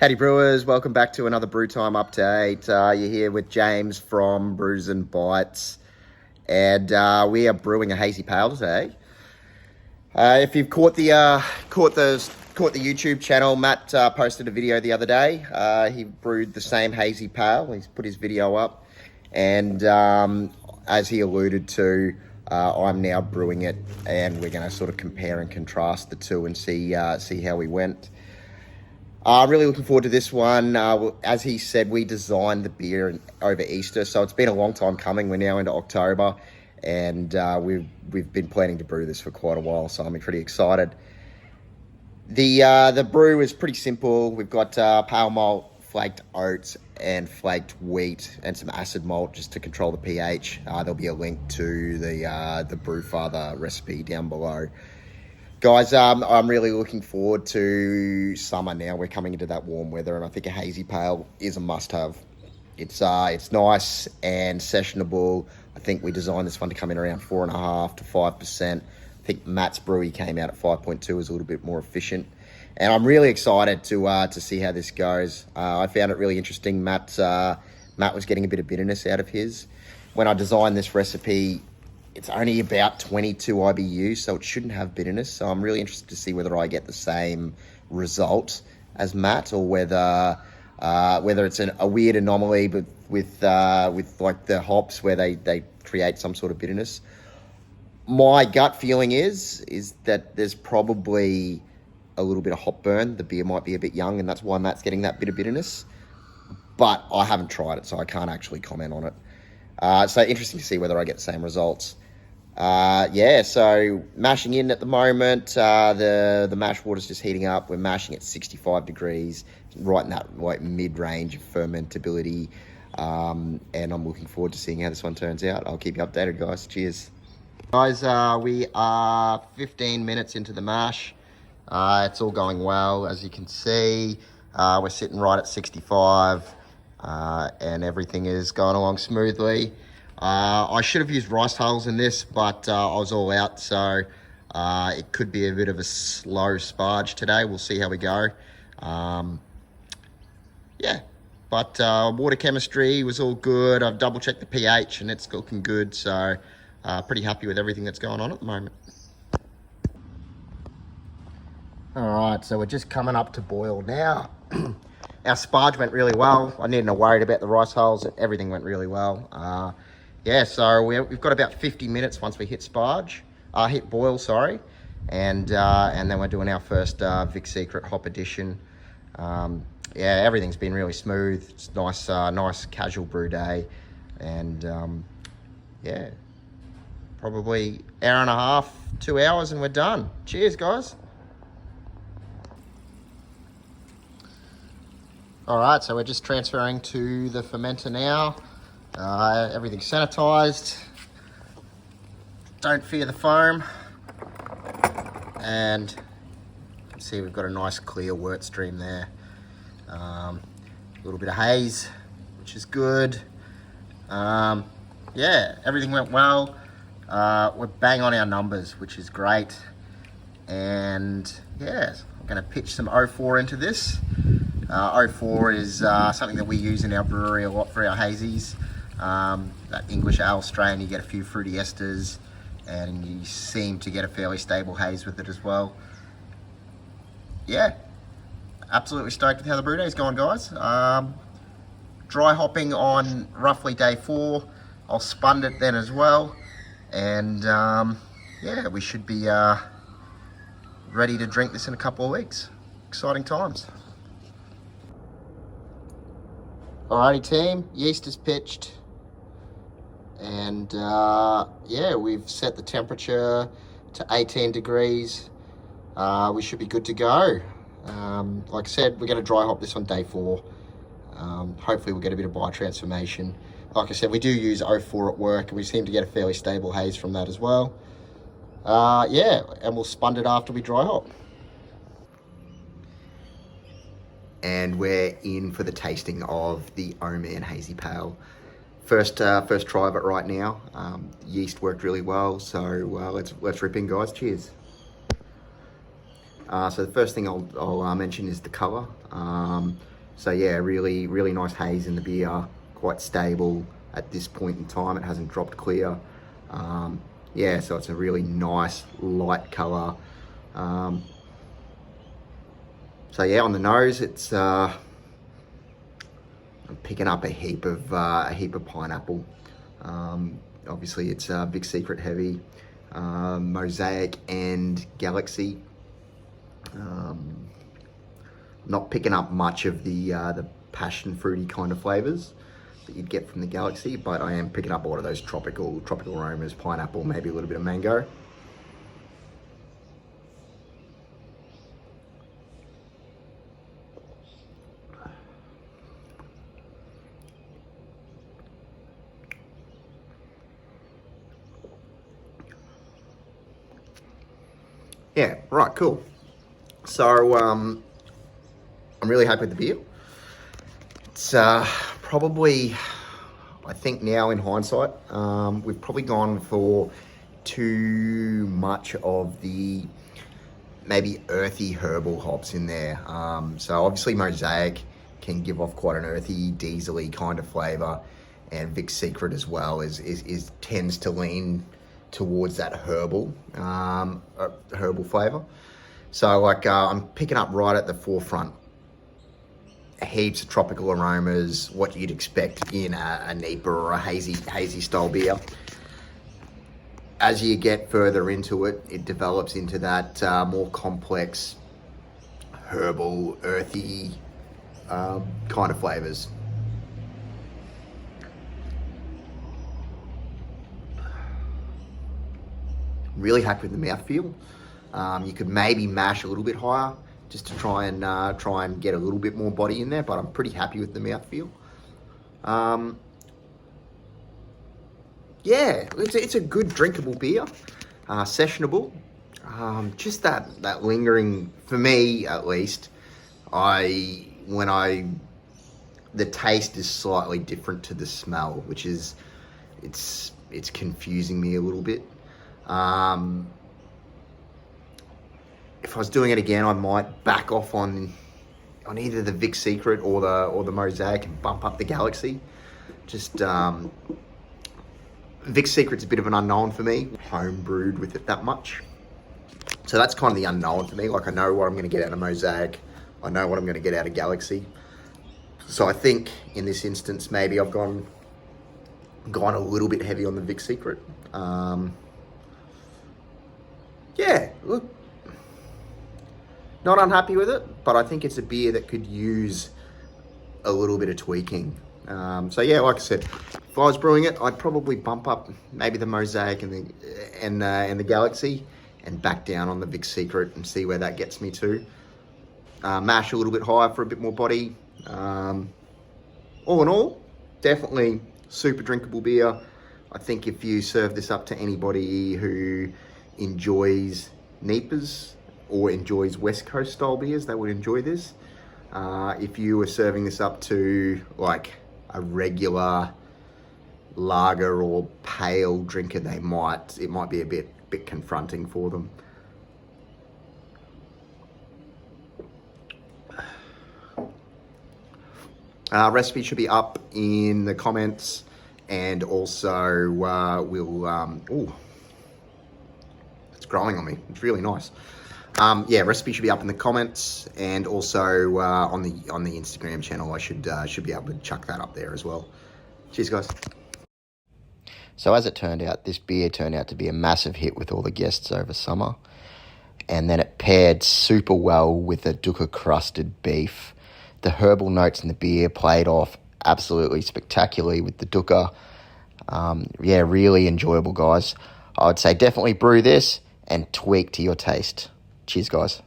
Howdy Brewers, welcome back to another Brew Time update. You're here with James from Brews and Bites, and we are brewing a Hazy Pale today. If you've caught the YouTube channel, Matt posted a video the other day. He brewed the same Hazy Pale. He's put his video up, and as he alluded to, I'm now brewing it, and we're going to sort of compare and contrast the two and see how we went. Really looking forward to this one. As he said, we designed the beer over Easter, so it's been a long time coming. We're now into October, and we've been planning to brew this for quite a while, so I'm pretty excited. The brew is pretty simple. We've got pale malt, flaked oats, and flaked wheat, and some acid malt just to control the pH. There'll be a link to the Brewfather recipe down below. Guys, I'm really looking forward to summer now. We're coming into that warm weather, and I think a Hazy Pale is a must-have. It's nice and sessionable. I think we designed this one to come in around 4.5 to 5%. I think Matt's brewery came out at 5.2, is a little bit more efficient. And I'm really excited to see how this goes. I found it really interesting. Matt was getting a bit of bitterness out of his. When I designed this recipe, it's only about 22 IBU, so it shouldn't have bitterness. So I'm really interested to see whether I get the same result as Matt, or whether it's a weird anomaly, but with like the hops where they create some sort of bitterness. My gut feeling is that there's probably a little bit of hop burn. The beer might be a bit young, and that's why Matt's getting that bit of bitterness. But I haven't tried it, so I can't actually comment on it. So interesting to see whether I get the same results. So mashing in at the moment. The mash water's just heating up. We're mashing at 65 degrees, right in that like mid-range of fermentability. And I'm looking forward to seeing how this one turns out. I'll keep you updated, guys. Cheers. Guys, we are 15 minutes into the mash. It's all going well, as you can see. We're sitting right at 65, and everything is going along smoothly. I should have used rice hulls in this, but I was all out, so it could be a bit of a slow sparge today. We'll see how we go. But water chemistry was all good. I've double checked the pH and it's looking good, so pretty happy with everything that's going on at the moment. All right, so we're just coming up to boil now. Our sparge went really well. I needn't have worried about the rice hulls. Everything went really well. So we've got about 50 minutes once we hit boil, and then we're doing our first Vic Secret hop addition. Everything's been really smooth. It's nice casual brew day, and probably hour and a half, 2 hours, and we're done. Cheers, guys. All right, so we're just transferring to the fermenter now. Everything's sanitized. Don't fear the foam. And you can see we've got a nice clear wort stream there. A little bit of haze, which is good. Everything went well. We're bang on our numbers, which is great. And I'm gonna pitch some 04 into this. 04 is something that we use in our brewery a lot for our hazies. That English ale strain, you get a few fruity esters, and you seem to get a fairly stable haze with it as well. Absolutely stoked with how the brew day's gone, guys. Dry hopping on roughly day 4. I'll spun it then as well, and we should be ready to drink this in a couple of weeks. Exciting times. Alrighty team, yeast is pitched, and we've set the temperature to 18 degrees. We should be good to go. Like I said, we're going to dry hop this on day 4. Hopefully we'll get a bit of biotransformation. Like I said, we do use 04 at work, and we seem to get a fairly stable haze from that as well. And we'll spun it after we dry hop. And we're in for the tasting of the Oman Hazy Pale. First try of it right now. Yeast worked really well, so let's rip in, guys. Cheers. So the first thing I'll mention is the colour. So yeah, really, really nice haze in the beer. Quite stable at this point in time. It hasn't dropped clear. Yeah, so it's a really nice light color. So yeah, on the nose, it's I'm picking up a heap of pineapple. Obviously, it's Big Secret heavy, Mosaic and Galaxy. Not picking up much of the passion fruity kind of flavors that you'd get from the Galaxy, but I am picking up a lot of those tropical aromas, pineapple, maybe a little bit of mango. Yeah, right, cool. So I'm really happy with the beer. It's probably, I think now in hindsight, we've probably gone for too much of the maybe earthy herbal hops in there. So obviously Mosaic can give off quite an earthy, diesely kind of flavor, and Vic Secret as well is tends to lean towards that herbal flavor. So like I'm picking up right at the forefront heaps of tropical aromas, what you'd expect in a NEPA or a hazy style beer. As you get further into it, it develops into that more complex, herbal, earthy kind of flavors. Really happy with the mouthfeel. You could maybe mash a little bit higher just to try and get a little bit more body in there, but I'm pretty happy with the mouthfeel. Yeah, it's a good drinkable beer, sessionable. Just that lingering, for me at least, the taste is slightly different to the smell, which is, it's confusing me a little bit. If I was doing it again, I might back off on either the Vic Secret or the Mosaic and bump up the Galaxy. Just Vic Secret's a bit of an unknown for me. Home brewed with it that much, so that's kind of the unknown for me. Like I know what I'm going to get out of Mosaic, I know what I'm going to get out of Galaxy. So I think in this instance, maybe I've gone a little bit heavy on the Vic Secret. Yeah, look. Not unhappy with it, but I think it's a beer that could use a little bit of tweaking. So yeah, like I said, if I was brewing it, I'd probably bump up maybe the Mosaic and the Galaxy, and back down on the Vic Secret and see where that gets me to. Mash a little bit higher for a bit more body. All in all, definitely super drinkable beer. I think if you serve this up to anybody who enjoys NEPAs or enjoys West Coast style beers, they would enjoy this. If you were serving this up to like a regular lager or pale drinker, it might be a bit confronting for them. Recipe should be up in the comments, and also it's growing on me. It's really nice. Yeah, recipe should be up in the comments, and also on the Instagram channel. I should be able to chuck that up there as well. Cheers, guys. So as it turned out, this beer turned out to be a massive hit with all the guests over summer, and then it paired super well with the dukkha crusted beef. The herbal notes in the beer played off absolutely spectacularly with the dukkha. Yeah, really enjoyable, guys. I would say definitely brew this and tweak to your taste. Cheers, guys.